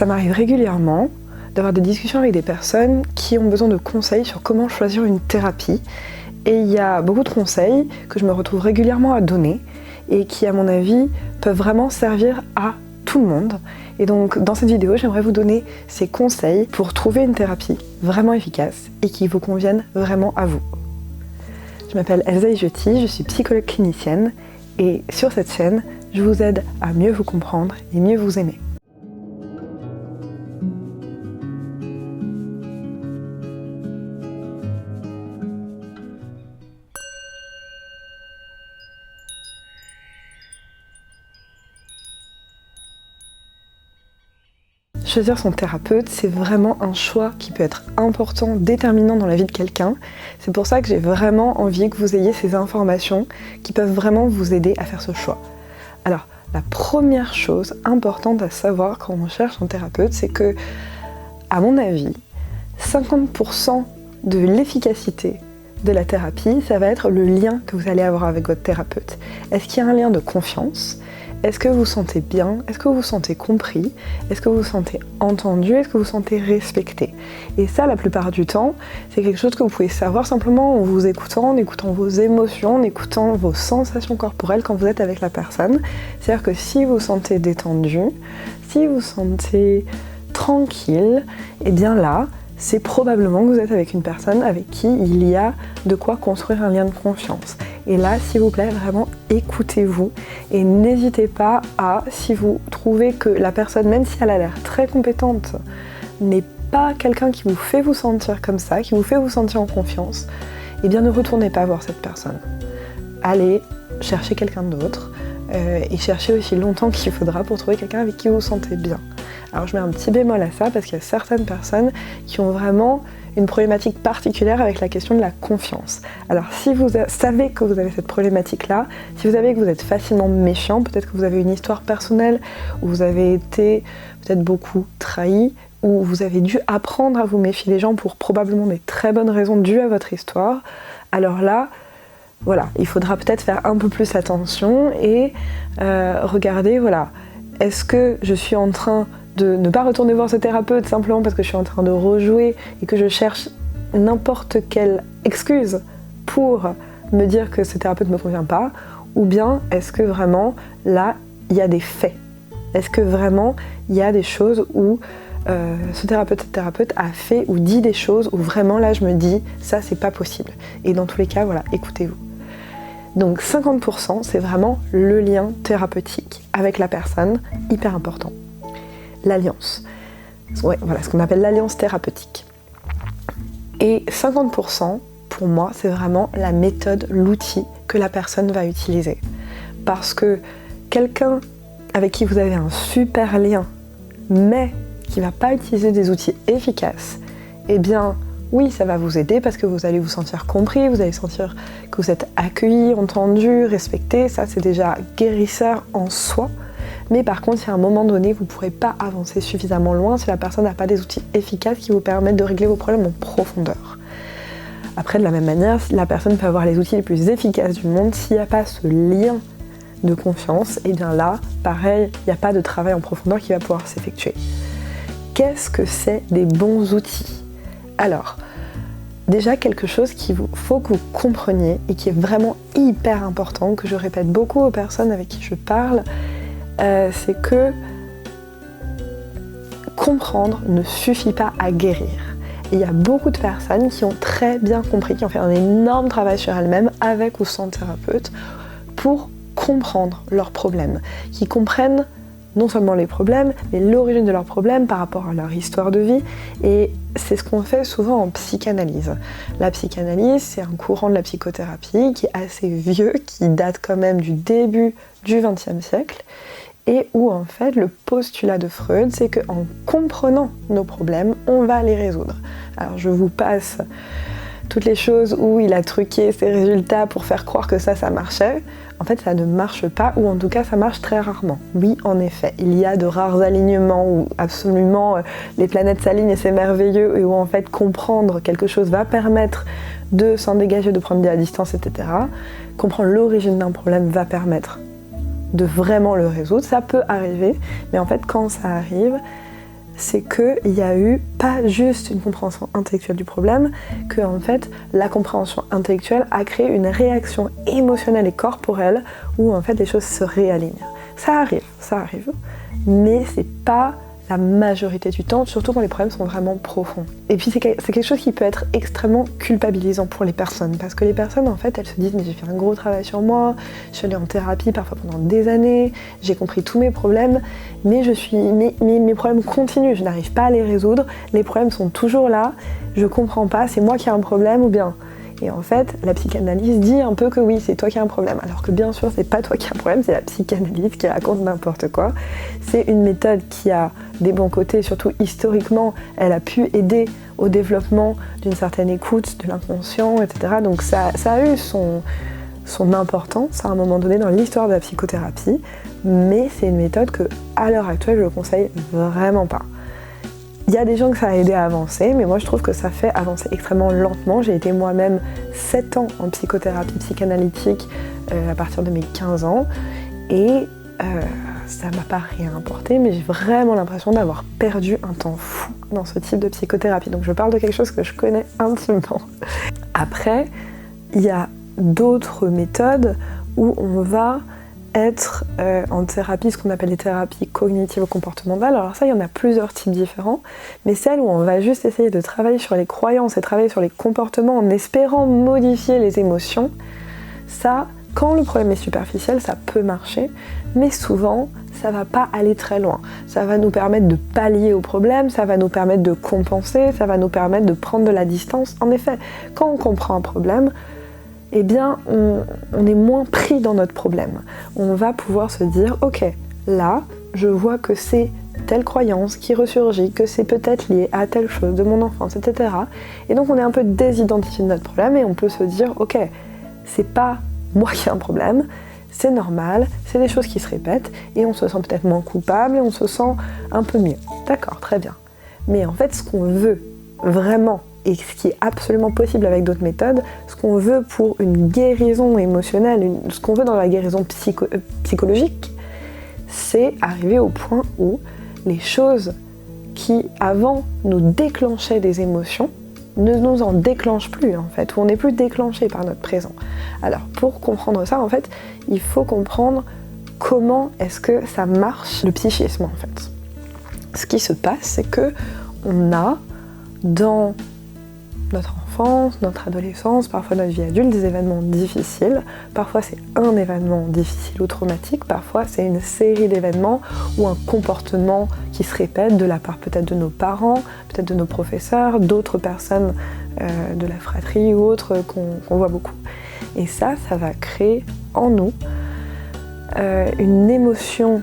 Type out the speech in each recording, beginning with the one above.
Ça m'arrive régulièrement d'avoir des discussions avec des personnes qui ont besoin de conseils sur comment choisir une thérapie. Et il y a beaucoup de conseils que je me retrouve régulièrement à donner et qui, à mon avis, peuvent vraiment servir à tout le monde. Et donc, dans cette vidéo, j'aimerais vous donner ces conseils pour trouver une thérapie vraiment efficace et qui vous convienne vraiment à vous. Je m'appelle Elsa Ijetti, je suis psychologue clinicienne et sur cette chaîne, je vous aide à mieux vous comprendre et mieux vous aimer. Choisir son thérapeute, c'est vraiment un choix qui peut être important, déterminant dans la vie de quelqu'un. C'est pour ça que j'ai vraiment envie que vous ayez ces informations qui peuvent vraiment vous aider à faire ce choix. Alors, la première chose importante à savoir quand on cherche un thérapeute, c'est que, à mon avis, 50% de l'efficacité de la thérapie, ça va être le lien que vous allez avoir avec votre thérapeute. Est-ce qu'il y a un lien de confiance ? Est-ce que vous vous sentez bien ? Est-ce que vous vous sentez compris ? Est-ce que vous vous sentez entendu ? Est-ce que vous vous sentez respecté ? Et ça, la plupart du temps, c'est quelque chose que vous pouvez savoir simplement en vous écoutant, en écoutant vos émotions, en écoutant vos sensations corporelles quand vous êtes avec la personne. C'est-à-dire que si vous vous sentez détendu, si vous vous sentez tranquille, et bien là, c'est probablement que vous êtes avec une personne avec qui il y a de quoi construire un lien de confiance. Et là, s'il vous plaît, vraiment écoutez-vous et n'hésitez pas à, si vous trouvez que la personne, même si elle a l'air très compétente, n'est pas quelqu'un qui vous fait vous sentir comme ça, qui vous fait vous sentir en confiance, eh bien ne retournez pas voir cette personne. Allez chercher quelqu'un d'autre et cherchez aussi longtemps qu'il faudra pour trouver quelqu'un avec qui vous vous sentez bien. Alors je mets un petit bémol à ça parce qu'il y a certaines personnes qui ont vraiment une problématique particulière avec la question de la confiance. Alors si vous savez que vous avez cette problématique-là, si vous savez que vous êtes facilement méfiant, peut-être que vous avez une histoire personnelle où vous avez été peut-être beaucoup trahi, où vous avez dû apprendre à vous méfier des gens pour probablement des très bonnes raisons dues à votre histoire, alors là, voilà, il faudra peut-être faire un peu plus attention et regarder, voilà, est-ce que je suis en train de ne pas retourner voir ce thérapeute simplement parce que je suis en train de rejouer et que je cherche n'importe quelle excuse pour me dire que ce thérapeute ne me convient pas, ou bien est-ce que vraiment là il y a des faits ? Est-ce que vraiment il y a des choses où ce thérapeute a fait ou dit des choses où vraiment là je me dis ça c'est pas possible. Et dans tous les cas, voilà, écoutez-vous. Donc 50% c'est vraiment le lien thérapeutique avec la personne, hyper important. L'alliance. Ouais, voilà ce qu'on appelle l'alliance thérapeutique. Et 50%, pour moi, c'est vraiment la méthode, l'outil que la personne va utiliser. Parce que quelqu'un avec qui vous avez un super lien, mais qui ne va pas utiliser des outils efficaces, eh bien, oui, ça va vous aider parce que vous allez vous sentir compris, vous allez sentir que vous êtes accueilli, entendu, respecté. Ça, c'est déjà guérisseur en soi. Mais par contre, si à un moment donné, vous ne pourrez pas avancer suffisamment loin si la personne n'a pas des outils efficaces qui vous permettent de régler vos problèmes en profondeur. Après, de la même manière, la personne peut avoir les outils les plus efficaces du monde. S'il n'y a pas ce lien de confiance, et bien là, pareil, il n'y a pas de travail en profondeur qui va pouvoir s'effectuer. Qu'est-ce que c'est des bons outils ? Alors, déjà quelque chose qu'il faut que vous compreniez et qui est vraiment hyper important, que je répète beaucoup aux personnes avec qui je parle, c'est que comprendre ne suffit pas à guérir. Et il y a beaucoup de personnes qui ont très bien compris, qui ont fait un énorme travail sur elles-mêmes avec ou sans thérapeute pour comprendre leurs problèmes, qui comprennent non seulement les problèmes, mais l'origine de leurs problèmes par rapport à leur histoire de vie. Et c'est ce qu'on fait souvent en psychanalyse. La psychanalyse, c'est un courant de la psychothérapie qui est assez vieux, qui date quand même du début du XXe siècle, et où en fait le postulat de Freud, c'est qu'en comprenant nos problèmes, on va les résoudre. Alors je vous passe toutes les choses où il a truqué ses résultats pour faire croire que ça marchait. En fait, ça ne marche pas, ou en tout cas, ça marche très rarement. Oui, en effet, il y a de rares alignements où absolument les planètes s'alignent et c'est merveilleux, et où en fait, comprendre quelque chose va permettre de s'en dégager, de prendre de la distance, etc. Comprendre l'origine d'un problème va permettre de vraiment le résoudre. Ça peut arriver, mais en fait, quand ça arrive, c'est qu'il y a eu pas juste une compréhension intellectuelle du problème, que en fait la compréhension intellectuelle a créé une réaction émotionnelle et corporelle où en fait les choses se réalignent. Ça arrive, mais c'est pas la majorité du temps, surtout quand les problèmes sont vraiment profonds. Et puis c'est quelque chose qui peut être extrêmement culpabilisant pour les personnes, parce que les personnes en fait elles se disent mais j'ai fait un gros travail sur moi, je suis allée en thérapie parfois pendant des années, j'ai compris tous mes problèmes, mais mes problèmes continuent, je n'arrive pas à les résoudre, les problèmes sont toujours là, je comprends pas, c'est moi qui ai un problème ou bien... Et en fait, la psychanalyse dit un peu que oui, c'est toi qui as un problème. Alors que bien sûr, c'est pas toi qui as un problème, c'est la psychanalyse qui raconte n'importe quoi. C'est une méthode qui a des bons côtés, surtout historiquement, elle a pu aider au développement d'une certaine écoute de l'inconscient, etc. Donc ça a eu son importance à un moment donné dans l'histoire de la psychothérapie, mais c'est une méthode que, à l'heure actuelle, je ne conseille vraiment pas. Il y a des gens que ça a aidé à avancer, mais moi je trouve que ça fait avancer extrêmement lentement. J'ai été moi-même 7 ans en psychothérapie psychanalytique à partir de mes 15 ans et ça m'a pas rien apporté, mais j'ai vraiment l'impression d'avoir perdu un temps fou dans ce type de psychothérapie. Donc je parle de quelque chose que je connais intimement. Après, il y a d'autres méthodes où on va être en thérapie, ce qu'on appelle les thérapies cognitives ou comportementales. Alors ça, il y en a plusieurs types différents, mais celles où on va juste essayer de travailler sur les croyances et travailler sur les comportements en espérant modifier les émotions, ça, quand le problème est superficiel, ça peut marcher, mais souvent, ça va pas aller très loin. Ça va nous permettre de pallier au problème, ça va nous permettre de compenser, ça va nous permettre de prendre de la distance. En effet, quand on comprend un problème, eh bien, on est moins pris dans notre problème. On va pouvoir se dire, ok, là, je vois que c'est telle croyance qui ressurgit, que c'est peut-être lié à telle chose de mon enfance, etc. Et donc, on est un peu désidentifié de notre problème et on peut se dire, ok, c'est pas moi qui ai un problème, c'est normal, c'est des choses qui se répètent et on se sent peut-être moins coupable et on se sent un peu mieux. D'accord, très bien. Mais en fait, ce qu'on veut vraiment, et ce qui est absolument possible avec d'autres méthodes, ce qu'on veut pour une guérison émotionnelle, ce qu'on veut dans la guérison psychologique, c'est arriver au point où les choses qui avant nous déclenchaient des émotions ne nous en déclenchent plus en fait, où on n'est plus déclenché par notre présent. Alors pour comprendre ça en fait, il faut comprendre comment est-ce que ça marche le psychisme en fait. Ce qui se passe, c'est que on a dans notre enfance, notre adolescence, parfois notre vie adulte, des événements difficiles. Parfois c'est un événement difficile ou traumatique, parfois c'est une série d'événements ou un comportement qui se répète de la part peut-être de nos parents, peut-être de nos professeurs, d'autres personnes de la fratrie ou autres qu'on voit beaucoup. Et ça va créer en nous une émotion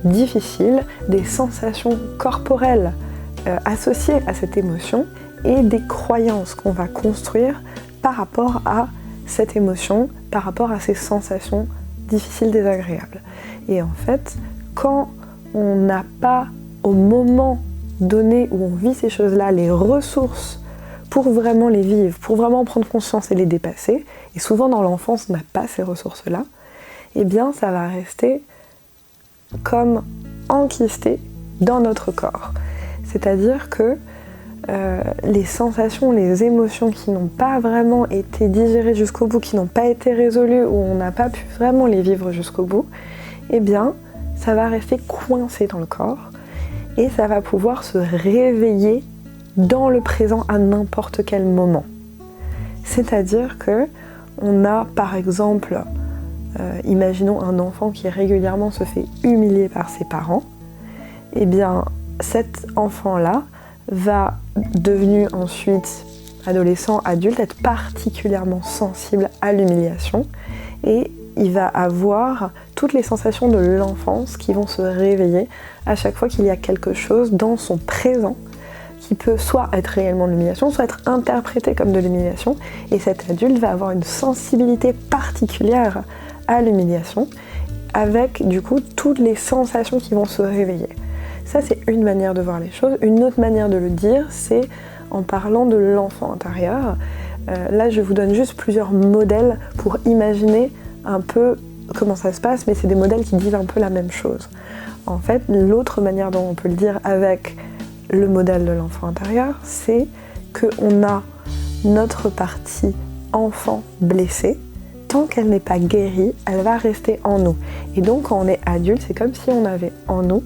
difficile, des sensations corporelles associées à cette émotion, et des croyances qu'on va construire par rapport à cette émotion, par rapport à ces sensations difficiles, désagréables. Et en fait, quand on n'a pas, au moment donné où on vit ces choses-là, les ressources pour vraiment les vivre, pour vraiment prendre conscience et les dépasser, et souvent dans l'enfance on n'a pas ces ressources-là, eh bien ça va rester comme enquisté dans notre corps. C'est-à-dire que les sensations, les émotions qui n'ont pas vraiment été digérées jusqu'au bout, qui n'ont pas été résolues, où on n'a pas pu vraiment les vivre jusqu'au bout, eh bien, ça va rester coincé dans le corps et ça va pouvoir se réveiller dans le présent à n'importe quel moment. C'est-à-dire que on a, par exemple, imaginons un enfant qui régulièrement se fait humilier par ses parents, eh bien, cet enfant-là va, devenu ensuite adolescent, adulte, être particulièrement sensible à l'humiliation et il va avoir toutes les sensations de l'enfance qui vont se réveiller à chaque fois qu'il y a quelque chose dans son présent qui peut soit être réellement de l'humiliation, soit être interprété comme de l'humiliation, et cet adulte va avoir une sensibilité particulière à l'humiliation avec du coup toutes les sensations qui vont se réveiller. Ça, c'est une manière de voir les choses. Une autre manière de le dire, c'est en parlant de l'enfant intérieur. Là, je vous donne juste plusieurs modèles pour imaginer un peu comment ça se passe, mais c'est des modèles qui disent un peu la même chose. En fait, l'autre manière dont on peut le dire avec le modèle de l'enfant intérieur, c'est qu'on a notre partie enfant blessée. Tant qu'elle n'est pas guérie, elle va rester en nous. Et donc quand on est adulte, c'est comme si on avait en nous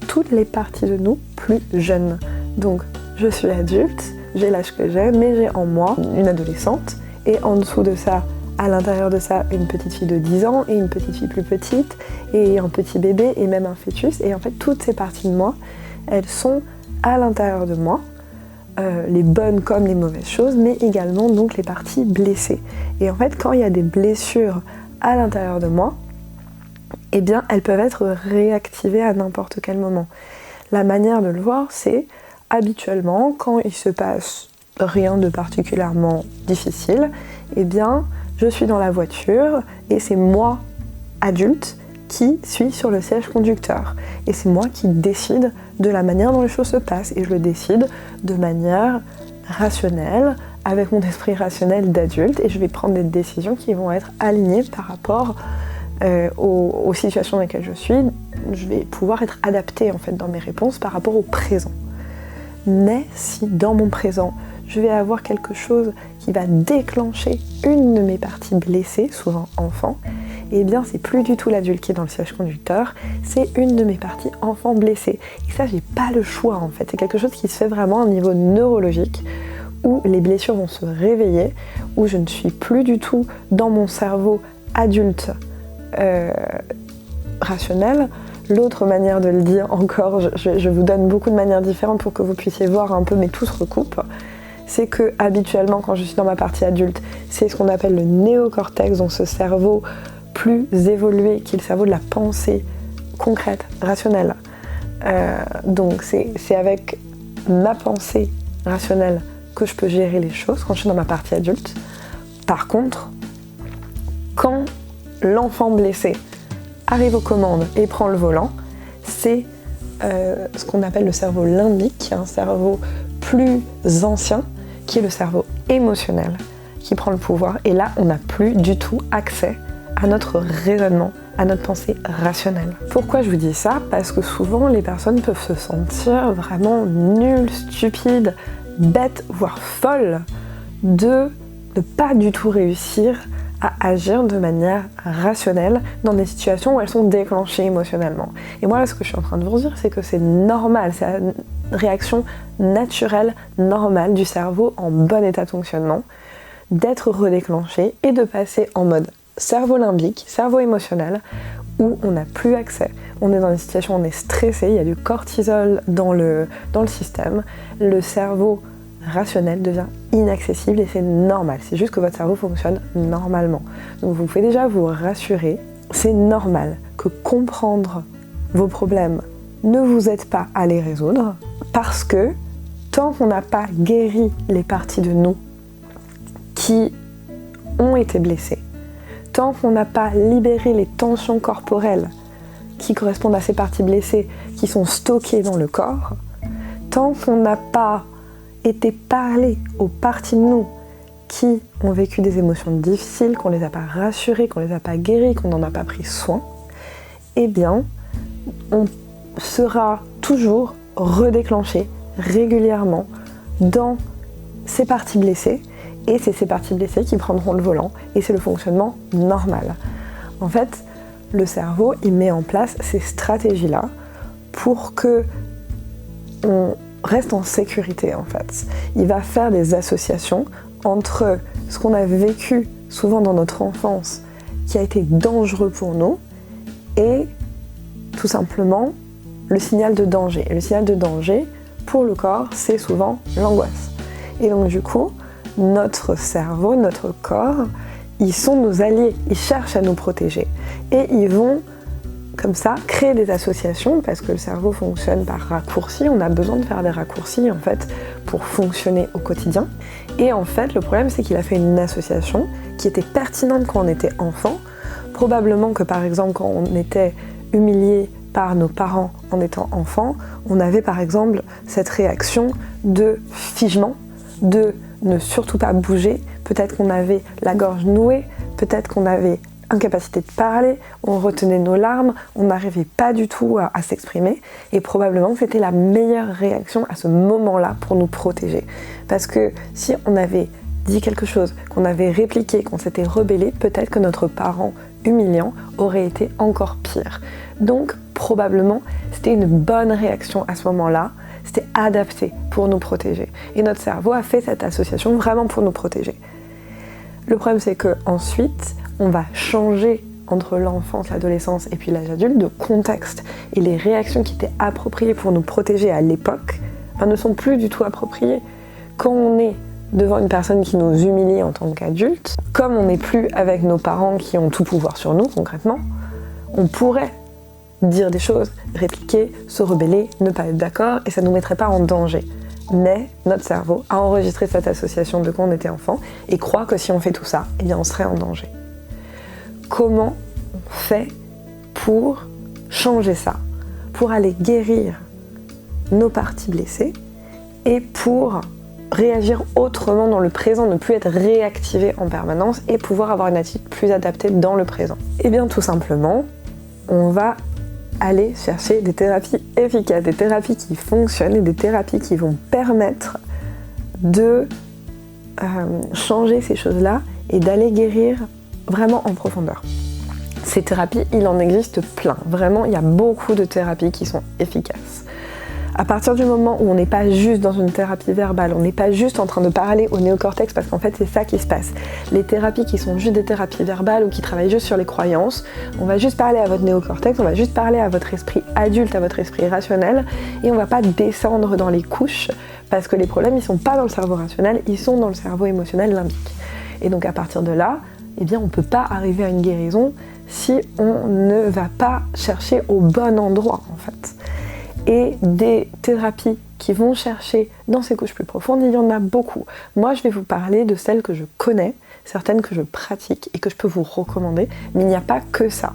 toutes les parties de nous plus jeunes. Donc je suis adulte, j'ai l'âge que j'ai, mais j'ai en moi une adolescente, et en dessous de ça, à l'intérieur de ça, une petite fille de 10 ans, et une petite fille plus petite, et un petit bébé, et même un fœtus. Et en fait, toutes ces parties de moi, elles sont à l'intérieur de moi, les bonnes comme les mauvaises choses, mais également donc les parties blessées. Et en fait, quand il y a des blessures à l'intérieur de moi, eh bien, elles peuvent être réactivées à n'importe quel moment. La manière de le voir, c'est habituellement, quand il se passe rien de particulièrement difficile, eh bien, je suis dans la voiture et c'est moi, adulte, qui suis sur le siège conducteur. Et c'est moi qui décide de la manière dont les choses se passent. Et je le décide de manière rationnelle, avec mon esprit rationnel d'adulte, et je vais prendre des décisions qui vont être alignées par rapport aux situations dans lesquelles je suis. Je vais pouvoir être adaptée en fait dans mes réponses par rapport au présent. Mais si dans mon présent, je vais avoir quelque chose qui va déclencher une de mes parties blessées, souvent enfant, et bien c'est plus du tout l'adulte qui est dans le siège conducteur, c'est une de mes parties enfant blessée. Et ça, j'ai pas le choix en fait, c'est quelque chose qui se fait vraiment à un niveau neurologique, où les blessures vont se réveiller, où je ne suis plus du tout dans mon cerveau adulte rationnel. L'autre manière de le dire encore, je vous donne beaucoup de manières différentes pour que vous puissiez voir un peu, mais tout se recoupe, c'est que habituellement quand je suis dans ma partie adulte, c'est ce qu'on appelle le néocortex, donc ce cerveau plus évolué qui est le cerveau de la pensée concrète, rationnelle. Donc c'est avec ma pensée rationnelle que je peux gérer les choses quand je suis dans ma partie adulte. Par contre, quand l'enfant blessé arrive aux commandes et prend le volant, c'est ce qu'on appelle le cerveau limbique, qui est un cerveau plus ancien, qui est le cerveau émotionnel, qui prend le pouvoir. Et là, on n'a plus du tout accès à notre raisonnement, à notre pensée rationnelle. Pourquoi je vous dis ça ? Parce que souvent, les personnes peuvent se sentir vraiment nulles, stupides, bêtes, voire folles, de ne pas du tout réussir à agir de manière rationnelle dans des situations où elles sont déclenchées émotionnellement. Et moi, là, ce que je suis en train de vous dire, c'est que c'est normal, c'est une réaction naturelle, normale du cerveau en bon état de fonctionnement, d'être redéclenché et de passer en mode cerveau limbique, cerveau émotionnel, où on n'a plus accès. On est dans une situation où on est stressé, il y a du cortisol dans le système, le cerveau rationnel devient inaccessible et c'est normal, c'est juste que votre cerveau fonctionne normalement. Donc vous pouvez déjà vous rassurer, c'est normal que comprendre vos problèmes ne vous aide pas à les résoudre, parce que tant qu'on n'a pas guéri les parties de nous qui ont été blessées, tant qu'on n'a pas libéré les tensions corporelles qui correspondent à ces parties blessées qui sont stockées dans le corps, tant qu'on n'a pas été parlé aux parties de nous qui ont vécu des émotions difficiles, qu'on ne les a pas rassurées, qu'on ne les a pas guéries, qu'on n'en a pas pris soin, eh bien, on sera toujours redéclenché régulièrement dans ces parties blessées, et c'est ces parties blessées qui prendront le volant, et c'est le fonctionnement normal. En fait, le cerveau, il met en place ces stratégies-là pour que on reste en sécurité en fait. Il va faire des associations entre ce qu'on a vécu souvent dans notre enfance qui a été dangereux pour nous et tout simplement le signal de danger. Et le signal de danger pour le corps, c'est souvent l'angoisse. Et donc du coup, notre cerveau, notre corps, ils sont nos alliés, ils cherchent à nous protéger. Et ils vont comme ça, créer des associations, parce que le cerveau fonctionne par raccourcis, on a besoin de faire des raccourcis en fait pour fonctionner au quotidien. Et en fait, le problème c'est qu'il a fait une association qui était pertinente quand on était enfant. Probablement que par exemple quand on était humilié par nos parents en étant enfant, on avait par exemple cette réaction de figement, de ne surtout pas bouger, peut-être qu'on avait la gorge nouée, peut-être qu'on avait incapacité de parler, on retenait nos larmes, on n'arrivait pas du tout à s'exprimer et probablement que c'était la meilleure réaction à ce moment-là pour nous protéger. Parce que si on avait dit quelque chose, qu'on avait répliqué, qu'on s'était rebellé, peut-être que notre parent humiliant aurait été encore pire. Donc probablement c'était une bonne réaction à ce moment-là, c'était adapté pour nous protéger. Et notre cerveau a fait cette association vraiment pour nous protéger. Le problème c'est qu'ensuite, on va changer entre l'enfance, l'adolescence et puis l'âge adulte de contexte. Et les réactions qui étaient appropriées pour nous protéger à l'époque ne sont plus du tout appropriées. Quand on est devant une personne qui nous humilie en tant qu'adulte, comme on n'est plus avec nos parents qui ont tout pouvoir sur nous concrètement, on pourrait dire des choses, répliquer, se rebeller, ne pas être d'accord et ça ne nous mettrait pas en danger. Mais notre cerveau a enregistré cette association de quand on était enfant et croit que si on fait tout ça, eh bien on serait en danger. Comment on fait pour changer ça, pour aller guérir nos parties blessées et pour réagir autrement dans le présent, ne plus être réactivé en permanence et pouvoir avoir une attitude plus adaptée dans le présent? Eh bien tout simplement, on va aller chercher des thérapies efficaces, des thérapies qui fonctionnent et des thérapies qui vont permettre de changer ces choses-là et d'aller guérir vraiment en profondeur. Ces thérapies, il en existe plein. Vraiment, il y a beaucoup de thérapies qui sont efficaces. À partir du moment où on n'est pas juste dans une thérapie verbale, on n'est pas juste en train de parler au néocortex, parce qu'en fait c'est ça qui se passe. Les thérapies qui sont juste des thérapies verbales ou qui travaillent juste sur les croyances, on va juste parler à votre néocortex, on va juste parler à votre esprit adulte, à votre esprit rationnel, et on va pas descendre dans les couches, parce que les problèmes ils sont pas dans le cerveau rationnel, ils sont dans le cerveau émotionnel limbique. Et donc à partir de là, eh bien on peut pas arriver à une guérison si on ne va pas chercher au bon endroit en fait. Et des thérapies qui vont chercher dans ces couches plus profondes, il y en a beaucoup. Moi, je vais vous parler de celles que je connais, certaines que je pratique et que je peux vous recommander, mais il n'y a pas que ça.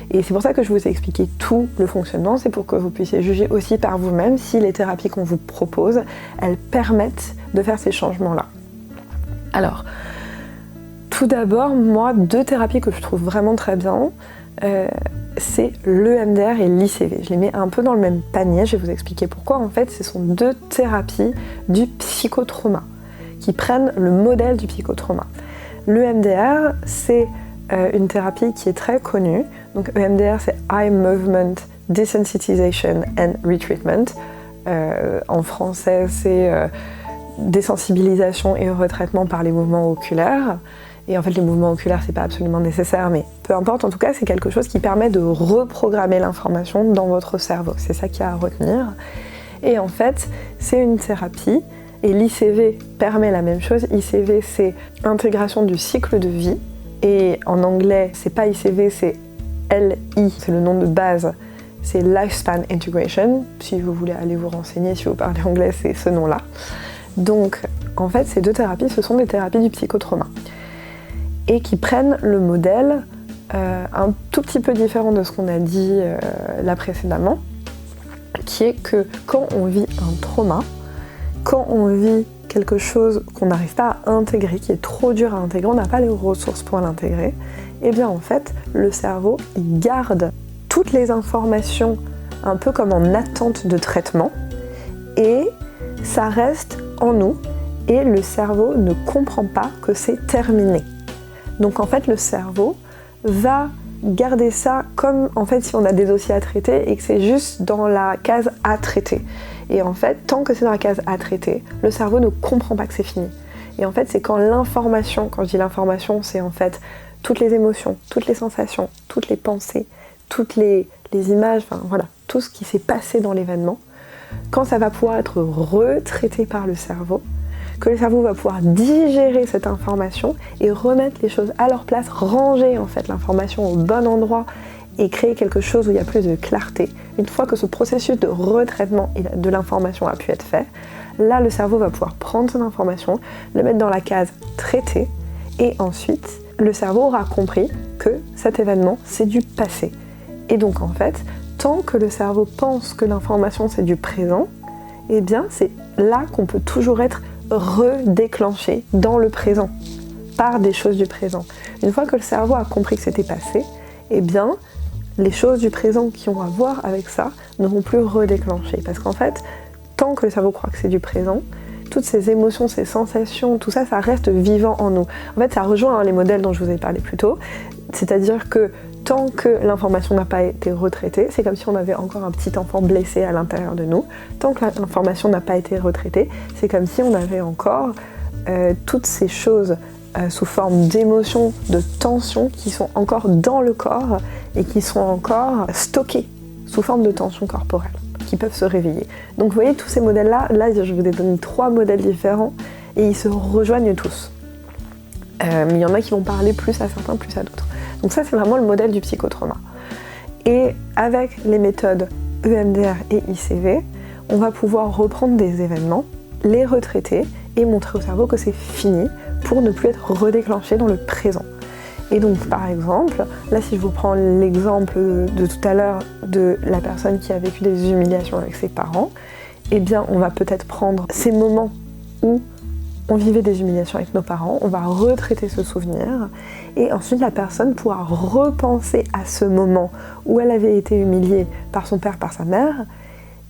Et c'est pour ça que je vous ai expliqué tout le fonctionnement, c'est pour que vous puissiez juger aussi par vous-même si les thérapies qu'on vous propose, elles permettent de faire ces changements-là. Alors, tout d'abord, moi, deux thérapies que je trouve vraiment très bien, c'est l'EMDR et l'ICV. Je les mets un peu dans le même panier, je vais vous expliquer pourquoi. En fait, ce sont deux thérapies du psychotrauma qui prennent le modèle du psychotrauma. L'EMDR, c'est une thérapie qui est très connue. Donc EMDR, c'est Eye Movement Desensitization and Retreatment. En français, c'est désensibilisation et retraitement par les mouvements oculaires. Et en fait, les mouvements oculaires, c'est pas absolument nécessaire, mais peu importe, en tout cas, c'est quelque chose qui permet de reprogrammer l'information dans votre cerveau. C'est ça qu'il y a à retenir. Et en fait, c'est une thérapie, et l'ICV permet la même chose. ICV, c'est intégration du cycle de vie, et en anglais, c'est pas ICV, c'est LI, c'est le nom de base, c'est Lifespan Integration. Si vous voulez aller vous renseigner, si vous parlez anglais, c'est ce nom-là. Donc, en fait, ces deux thérapies, ce sont des thérapies du psychotrauma. Et qui prennent le modèle un tout petit peu différent de ce qu'on a dit là précédemment, qui est que quand on vit un trauma, quand on vit quelque chose qu'on n'arrive pas à intégrer, qui est trop dur à intégrer, on n'a pas les ressources pour l'intégrer, et bien en fait, le cerveau, il garde toutes les informations un peu comme en attente de traitement, et ça reste en nous, et le cerveau ne comprend pas que c'est terminé. Donc en fait le cerveau va garder ça comme en fait si on a des dossiers à traiter et que c'est juste dans la case à traiter. Et en fait tant que c'est dans la case à traiter, le cerveau ne comprend pas que c'est fini. Et en fait c'est quand l'information, quand je dis l'information, c'est en fait toutes les émotions, toutes les sensations, toutes les pensées, toutes les images, enfin voilà, tout ce qui s'est passé dans l'événement, quand ça va pouvoir être retraité par le cerveau, que le cerveau va pouvoir digérer cette information et remettre les choses à leur place, ranger en fait l'information au bon endroit et créer quelque chose où il y a plus de clarté. Une fois que ce processus de retraitement de l'information a pu être fait, là le cerveau va pouvoir prendre son information, le mettre dans la case traité et ensuite le cerveau aura compris que cet événement c'est du passé. Et donc en fait, tant que le cerveau pense que l'information c'est du présent, eh bien c'est là qu'on peut toujours être redéclenché dans le présent. par des choses du présent. Une fois que le cerveau a compris que c'était passé, eh bien, les choses du présent qui ont à voir avec ça ne vont plus redéclencher. Parce qu'en fait, tant que le cerveau croit que c'est du présent, toutes ces émotions, ces sensations, tout ça, ça reste vivant en nous. En fait, ça rejoint les modèles dont je vous ai parlé plus tôt. C'est-à-dire que tant que l'information n'a pas été retraitée, c'est comme si on avait encore un petit enfant blessé à l'intérieur de nous. Tant que l'information n'a pas été retraitée, c'est comme si on avait encore toutes ces choses sous forme d'émotions, de tensions qui sont encore dans le corps et qui sont encore stockées sous forme de tensions corporelles, qui peuvent se réveiller. Donc vous voyez tous ces modèles-là, là je vous ai donné 3 modèles différents et ils se rejoignent tous. Mais il y en a qui vont parler plus à certains, plus à d'autres. Donc ça c'est vraiment le modèle du psychotrauma. Et avec les méthodes EMDR et ICV, on va pouvoir reprendre des événements, les retraiter et montrer au cerveau que c'est fini pour ne plus être redéclenché dans le présent. Et donc par exemple, là si je vous prends l'exemple de tout à l'heure de la personne qui a vécu des humiliations avec ses parents, eh bien on va peut-être prendre ces moments où on vivait des humiliations avec nos parents, on va retraiter ce souvenir et ensuite la personne pourra repenser à ce moment où elle avait été humiliée par son père, par sa mère,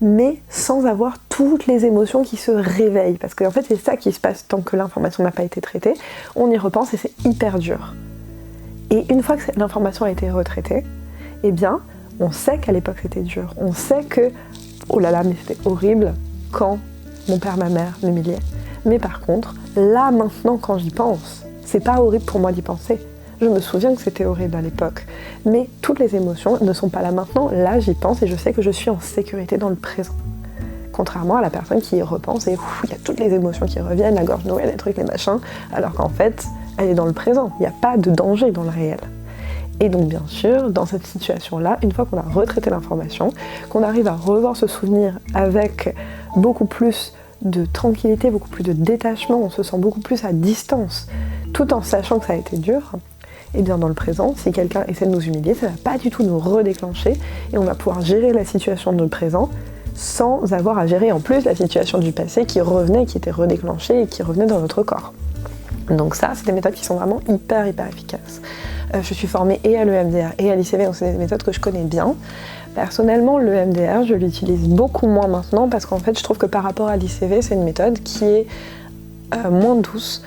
mais sans avoir toutes les émotions qui se réveillent. Parce qu'en fait c'est ça qui se passe tant que l'information n'a pas été traitée, on y repense et c'est hyper dur. Et une fois que l'information a été retraitée, eh bien on sait qu'à l'époque c'était dur, on sait que oh là là mais c'était horrible quand mon père, ma mère m'humiliaient. Mais par contre, là maintenant quand j'y pense, c'est pas horrible pour moi d'y penser. Je me souviens que c'était horrible à l'époque. Mais toutes les émotions ne sont pas là maintenant, là j'y pense et je sais que je suis en sécurité dans le présent. Contrairement à la personne qui y repense et il y a toutes les émotions qui reviennent, la gorge nouée, les trucs, les machins, alors qu'en fait, elle est dans le présent, il n'y a pas de danger dans le réel. Et donc bien sûr, dans cette situation-là, une fois qu'on a retraité l'information, qu'on arrive à revoir ce souvenir avec beaucoup plus de tranquillité, beaucoup plus de détachement, on se sent beaucoup plus à distance, tout en sachant que ça a été dur, et bien dans le présent, si quelqu'un essaie de nous humilier, ça ne va pas du tout nous redéclencher, et on va pouvoir gérer la situation de notre présent, sans avoir à gérer en plus la situation du passé qui revenait, qui était redéclenchée et qui revenait dans notre corps. Donc ça, c'est des méthodes qui sont vraiment hyper efficaces. Je suis formée et à l'EMDR et à l'ICV, donc c'est des méthodes que je connais bien. Personnellement, l'EMDR, je l'utilise beaucoup moins maintenant parce qu'en fait, je trouve que par rapport à l'ICV, c'est une méthode qui est moins douce.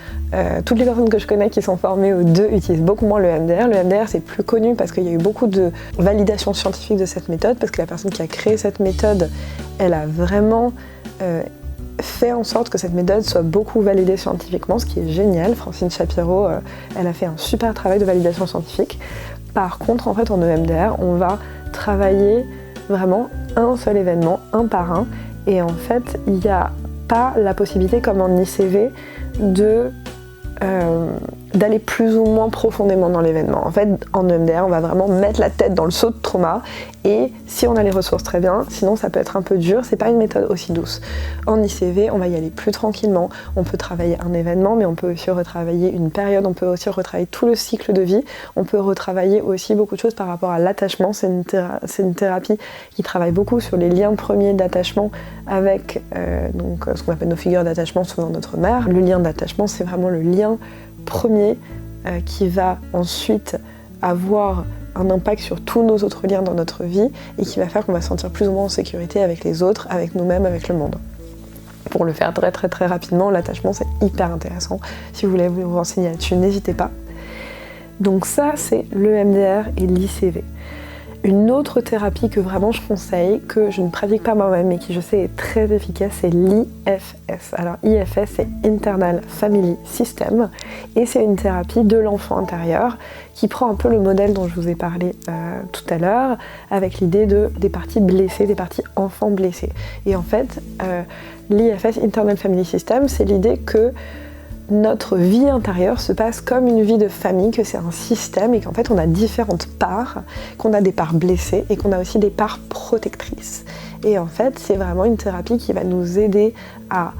Toutes les personnes que je connais qui sont formées aux deux utilisent beaucoup moins l'EMDR. L'EMDR, c'est plus connu parce qu'il y a eu beaucoup de validation scientifique de cette méthode, parce que la personne qui a créé cette méthode, elle a vraiment fait en sorte que cette méthode soit beaucoup validée scientifiquement, ce qui est génial. Francine Shapiro, elle a fait un super travail de validation scientifique. Par contre, en fait, en EMDR, on va travailler vraiment un seul événement, un par un, et en fait, il n'y a pas la possibilité, comme en ICV, d'aller plus ou moins profondément dans l'événement. En fait, en EMDR, on va vraiment mettre la tête dans le seau de trauma et si on a les ressources, très bien, sinon ça peut être un peu dur, c'est pas une méthode aussi douce. En ICV, on va y aller plus tranquillement, on peut travailler un événement, mais on peut aussi retravailler une période, on peut aussi retravailler tout le cycle de vie, on peut retravailler aussi beaucoup de choses par rapport à l'attachement, c'est une thérapie qui travaille beaucoup sur les liens premiers d'attachement avec ce qu'on appelle nos figures d'attachement, souvent notre mère. Le lien d'attachement, c'est vraiment le lien premier qui va ensuite avoir un impact sur tous nos autres liens dans notre vie et qui va faire qu'on va se sentir plus ou moins en sécurité avec les autres, avec nous-mêmes, avec le monde. Pour le faire très rapidement, l'attachement c'est hyper intéressant. Si vous voulez vous renseigner là-dessus, n'hésitez pas. Donc ça c'est l'EMDR et l'ICV. Une autre thérapie que vraiment je conseille, que je ne pratique pas moi-même mais qui je sais est très efficace, c'est l'IFS. Alors IFS c'est Internal Family System et c'est une thérapie de l'enfant intérieur qui prend un peu le modèle dont je vous ai parlé tout à l'heure avec l'idée des parties blessées, des parties enfants blessés. Et en fait, l'IFS Internal Family System, c'est l'idée que notre vie intérieure se passe comme une vie de famille, que c'est un système et qu'en fait on a différentes parts, qu'on a des parts blessées et qu'on a aussi des parts protectrices. Et en fait c'est vraiment une thérapie qui va nous aider à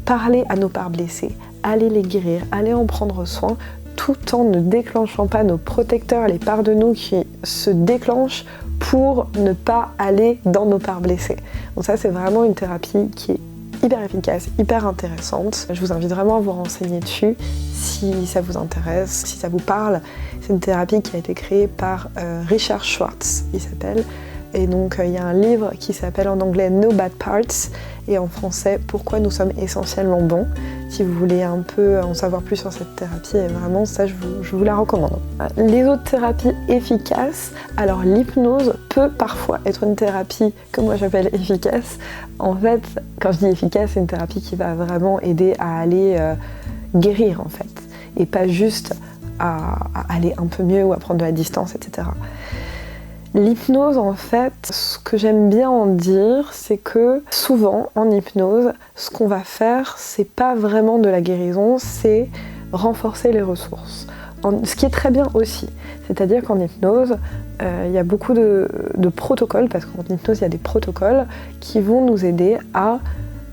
parler à nos parts blessées, aller les guérir, aller en prendre soin, tout en ne déclenchant pas nos protecteurs, les parts de nous qui se déclenchent pour ne pas aller dans nos parts blessées. Donc ça c'est vraiment une thérapie qui est hyper efficace, hyper intéressante. Je vous invite vraiment à vous renseigner dessus si ça vous intéresse, si ça vous parle. C'est une thérapie qui a été créée par Richard Schwartz, il s'appelle. Et donc il y a un livre qui s'appelle en anglais No Bad Parts et en français Pourquoi nous sommes essentiellement bons. Si vous voulez un peu en savoir plus sur cette thérapie, et vraiment ça je vous la recommande. Les autres thérapies efficaces, alors l'hypnose peut parfois être une thérapie que moi j'appelle efficace. En fait, quand je dis efficace, c'est une thérapie qui va vraiment aider à aller guérir en fait, et pas juste à aller un peu mieux ou à prendre de la distance, etc. L'hypnose, en fait, ce que j'aime bien en dire, c'est que souvent, en hypnose, ce qu'on va faire, c'est pas vraiment de la guérison, c'est renforcer les ressources. Ce qui est très bien aussi, c'est-à-dire qu'en hypnose, il y a beaucoup de protocoles, parce qu'en hypnose, il y a des protocoles qui vont nous aider à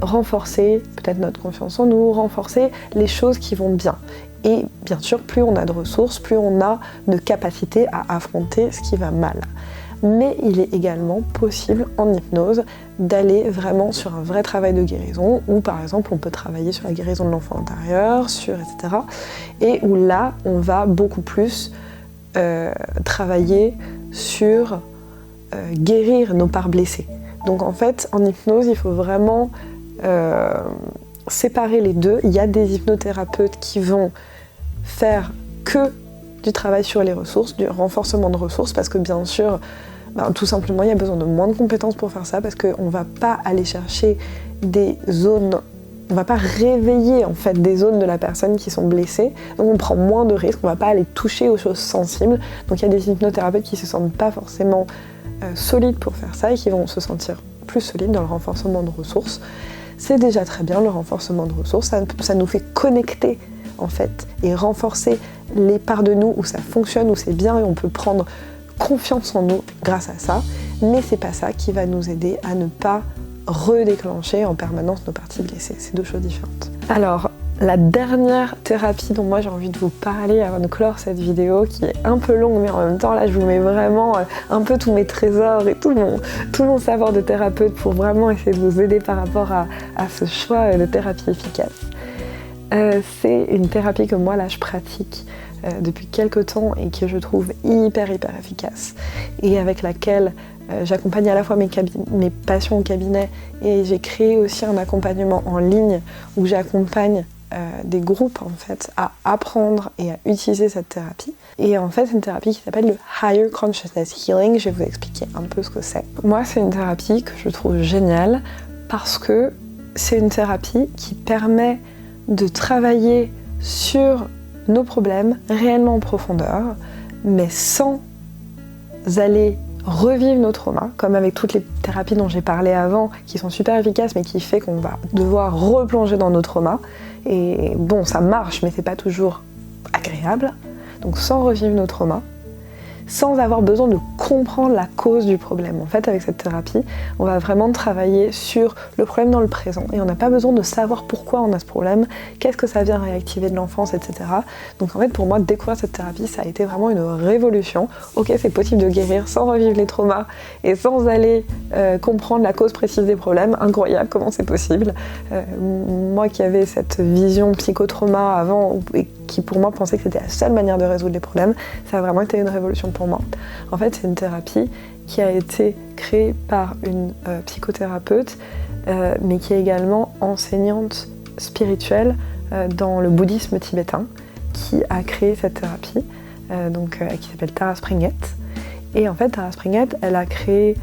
renforcer peut-être notre confiance en nous, renforcer les choses qui vont bien. Et bien sûr, plus on a de ressources, plus on a de capacité à affronter ce qui va mal. Mais il est également possible en hypnose d'aller vraiment sur un vrai travail de guérison, où par exemple on peut travailler sur la guérison de l'enfant intérieur, etc. Et où là, on va beaucoup plus travailler sur guérir nos parts blessées. Donc en fait, en hypnose, il faut vraiment séparer les deux. Il y a des hypnothérapeutes qui vont faire que du travail sur les ressources, du renforcement de ressources, parce que bien sûr, tout simplement, il y a besoin de moins de compétences pour faire ça, parce qu'on ne va pas aller chercher des zones, on ne va pas réveiller en fait des zones de la personne qui sont blessées, donc on prend moins de risques, on ne va pas aller toucher aux choses sensibles. Donc il y a des hypnothérapeutes qui ne se sentent pas forcément solides pour faire ça et qui vont se sentir plus solides dans le renforcement de ressources. C'est déjà très bien le renforcement de ressources, ça nous fait connecter en fait et renforcer les parts de nous où ça fonctionne, où c'est bien et on peut prendre confiance en nous grâce à ça, mais c'est pas ça qui va nous aider à ne pas redéclencher en permanence nos parties blessées, c'est deux choses différentes. Alors, la dernière thérapie dont moi j'ai envie de vous parler avant de clore cette vidéo, qui est un peu longue, mais en même temps là je vous mets vraiment un peu tous mes trésors et tout mon savoir de thérapeute pour vraiment essayer de vous aider par rapport à ce choix de thérapie efficace. C'est une thérapie que moi là je pratique depuis quelques temps et que je trouve hyper efficace et avec laquelle j'accompagne à la fois mes patients au cabinet et j'ai créé aussi un accompagnement en ligne où j'accompagne des groupes en fait à apprendre et à utiliser cette thérapie. Et en fait c'est une thérapie qui s'appelle le Higher Consciousness Healing. Je vais vous expliquer un peu ce que c'est. Moi c'est une thérapie que je trouve géniale parce que c'est une thérapie qui permet de travailler sur nos problèmes réellement en profondeur, mais sans aller revivre nos traumas, comme avec toutes les thérapies dont j'ai parlé avant, qui sont super efficaces, mais qui fait qu'on va devoir replonger dans nos traumas. Et bon, ça marche, mais c'est pas toujours agréable. Donc sans revivre nos traumas, sans avoir besoin de comprendre la cause du problème. En fait, avec cette thérapie, on va vraiment travailler sur le problème dans le présent et on n'a pas besoin de savoir pourquoi on a ce problème, qu'est-ce que ça vient réactiver de l'enfance, etc. Donc en fait, pour moi, découvrir cette thérapie, ça a été vraiment une révolution. Ok, c'est possible de guérir sans revivre les traumas et sans aller comprendre la cause précise des problèmes. Incroyable, comment c'est possible. Moi qui avais cette vision psychotrauma avant et qui pour moi pensait que c'était la seule manière de résoudre les problèmes, ça a vraiment été une révolution pour moi. En fait, c'est une thérapie qui a été créée par une psychothérapeute, mais qui est également enseignante spirituelle dans le bouddhisme tibétain, qui a créé cette thérapie, qui s'appelle Tara Springet. Et en fait, Tara Springet, elle a créé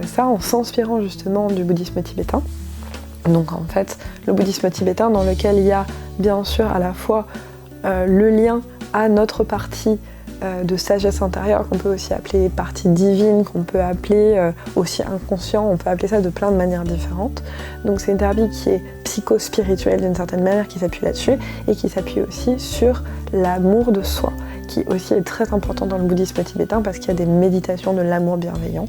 ça en s'inspirant justement du bouddhisme tibétain. Donc en fait, le bouddhisme tibétain dans lequel il y a bien sûr à la fois le lien à notre partie de sagesse intérieure, qu'on peut aussi appeler partie divine, qu'on peut appeler aussi inconscient, on peut appeler ça de plein de manières différentes. Donc c'est une thérapie qui est psycho-spirituelle d'une certaine manière, qui s'appuie là-dessus, et qui s'appuie aussi sur l'amour de soi, qui aussi est très important dans le bouddhisme tibétain parce qu'il y a des méditations de l'amour bienveillant,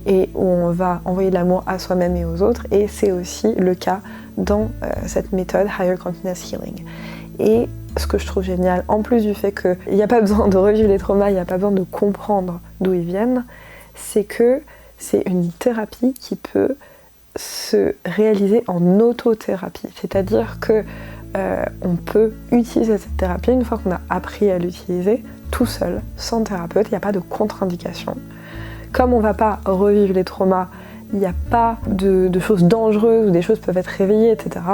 et où on va envoyer de l'amour à soi-même et aux autres, et c'est aussi le cas dans cette méthode Higher Consciousness Healing. Et ce que je trouve génial, en plus du fait qu'il n'y a pas besoin de revivre les traumas, il n'y a pas besoin de comprendre d'où ils viennent, c'est que c'est une thérapie qui peut se réaliser en autothérapie, c'est-à-dire que on peut utiliser cette thérapie une fois qu'on a appris à l'utiliser tout seul, sans thérapeute, il n'y a pas de contre-indication. Comme on ne va pas revivre les traumas, il n'y a pas de choses dangereuses ou des choses peuvent être réveillées, etc.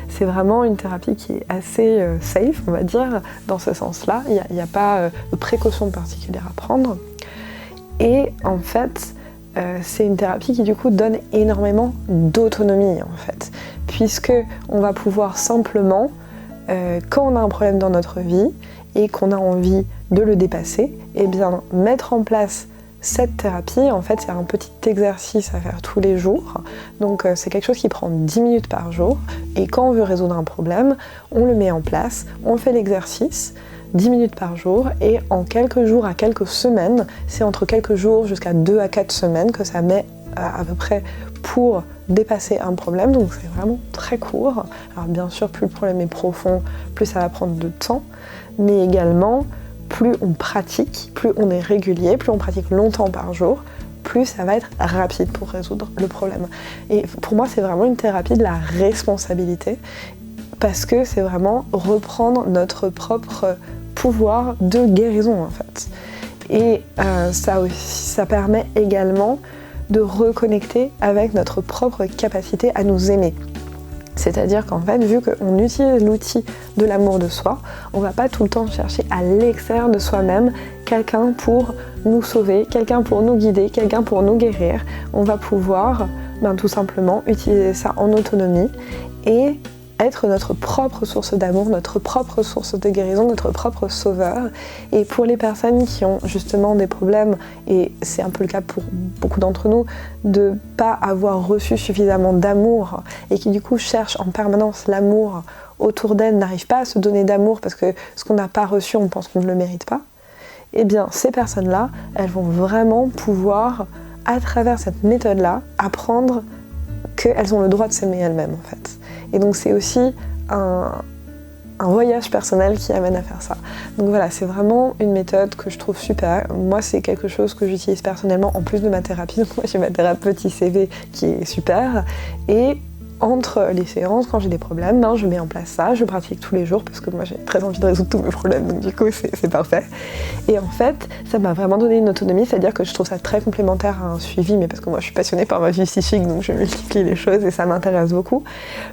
C'est vraiment une thérapie qui est assez safe, on va dire, dans ce sens-là. Il n'y a pas de précautions particulières à prendre. Et en fait, c'est une thérapie qui du coup donne énormément d'autonomie en fait, puisque on va pouvoir simplement, quand on a un problème dans notre vie et qu'on a envie de le dépasser, eh bien mettre en place cette thérapie. En fait, c'est un petit exercice à faire tous les jours, donc c'est quelque chose qui prend 10 minutes par jour, et quand on veut résoudre un problème, on le met en place, on fait l'exercice 10 minutes par jour, et en quelques jours à quelques semaines, c'est entre quelques jours jusqu'à 2 à 4 semaines que ça met à peu près pour dépasser un problème, donc c'est vraiment très court. Alors bien sûr, plus le problème est profond, plus ça va prendre de temps, mais également, plus on pratique, plus on est régulier, plus on pratique longtemps par jour, plus ça va être rapide pour résoudre le problème. Et pour moi, c'est vraiment une thérapie de la responsabilité, parce que c'est vraiment reprendre notre propre pouvoir de guérison en fait. Et ça permet également de reconnecter avec notre propre capacité à nous aimer. C'est-à-dire qu'en fait, vu qu'on utilise l'outil de l'amour de soi, on va pas tout le temps chercher à l'extérieur de soi-même quelqu'un pour nous sauver, quelqu'un pour nous guider, quelqu'un pour nous guérir. On va pouvoir tout simplement utiliser ça en autonomie et être notre propre source d'amour, notre propre source de guérison, notre propre sauveur. Et pour les personnes qui ont justement des problèmes, et c'est un peu le cas pour beaucoup d'entre nous, de pas avoir reçu suffisamment d'amour et qui du coup cherchent en permanence l'amour autour d'elles, n'arrivent pas à se donner d'amour parce que ce qu'on n'a pas reçu, on pense qu'on ne le mérite pas, eh bien ces personnes-là, elles vont vraiment pouvoir, à travers cette méthode-là, apprendre qu'elles ont le droit de s'aimer elles-mêmes en fait. Et donc c'est aussi un voyage personnel qui amène à faire ça. Donc voilà, c'est vraiment une méthode que je trouve super. Moi, c'est quelque chose que j'utilise personnellement en plus de ma thérapie. Donc moi, j'ai ma thérapeute ICV qui est super. Et entre les séances, quand j'ai des problèmes, je mets en place ça, je pratique tous les jours parce que moi j'ai très envie de résoudre tous mes problèmes, donc du coup c'est parfait. Et en fait, ça m'a vraiment donné une autonomie, c'est-à-dire que je trouve ça très complémentaire à un suivi, mais parce que moi je suis passionnée par ma vie psychique, donc je multiplie les choses et ça m'intéresse beaucoup.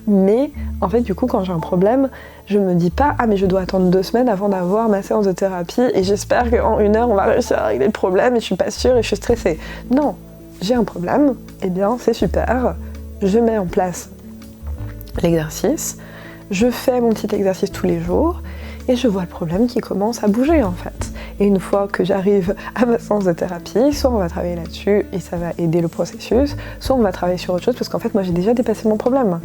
Mais en fait, du coup, quand j'ai un problème, je me dis pas « Ah mais je dois attendre 2 semaines avant d'avoir ma séance de thérapie et j'espère qu'en 1 heure on va réussir à régler le problème et je suis pas sûre et je suis stressée. » Non, j'ai un problème, et bien c'est super, je mets en place l'exercice, je fais mon petit exercice tous les jours et je vois le problème qui commence à bouger en fait. Et une fois que j'arrive à ma séance de thérapie, soit on va travailler là-dessus et ça va aider le processus, soit on va travailler sur autre chose parce qu'en fait moi j'ai déjà dépassé mon problème.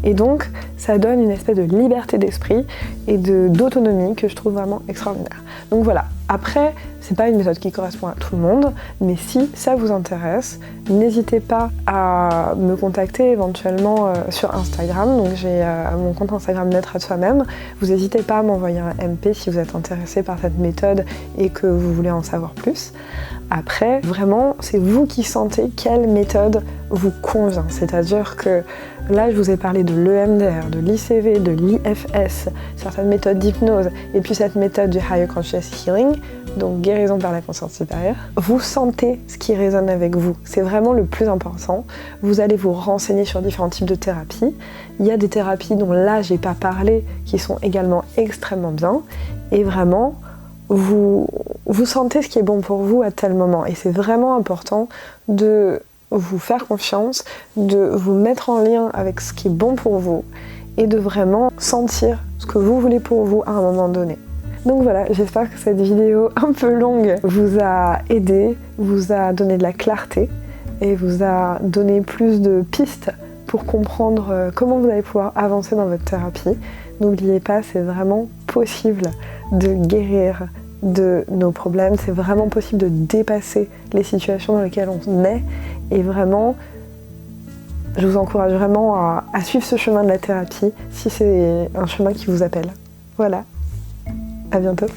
Et donc ça donne une espèce de liberté d'esprit et d'autonomie que je trouve vraiment extraordinaire. Donc voilà, après c'est pas une méthode qui correspond à tout le monde, mais si ça vous intéresse, n'hésitez pas à me contacter éventuellement sur Instagram. Donc j'ai mon compte Instagram Naître à Soi-même. Vous n'hésitez pas à m'envoyer un MP si vous êtes intéressé par cette méthode et que vous voulez en savoir plus. Après, vraiment, c'est vous qui sentez quelle méthode vous convient. C'est-à-dire que là, je vous ai parlé de l'EMDR, de l'ICV, de l'IFS, certaines méthodes d'hypnose, et puis cette méthode du Higher Conscious Healing, donc guérison par la conscience supérieure. Vous sentez ce qui résonne avec vous. C'est vraiment le plus important. Vous allez vous renseigner sur différents types de thérapies. Il y a des thérapies dont là, j'ai pas parlé, qui sont également extrêmement bien, et vraiment, vous sentez ce qui est bon pour vous à tel moment. Et c'est vraiment important de vous faire confiance, de vous mettre en lien avec ce qui est bon pour vous et de vraiment sentir ce que vous voulez pour vous à un moment donné. Donc voilà, j'espère que cette vidéo un peu longue vous a aidé, vous a donné de la clarté et vous a donné plus de pistes pour comprendre comment vous allez pouvoir avancer dans votre thérapie. N'oubliez pas, c'est vraiment possible de guérir de nos problèmes, c'est vraiment possible de dépasser les situations dans lesquelles on est et vraiment, je vous encourage vraiment à suivre ce chemin de la thérapie si c'est un chemin qui vous appelle. Voilà, à bientôt.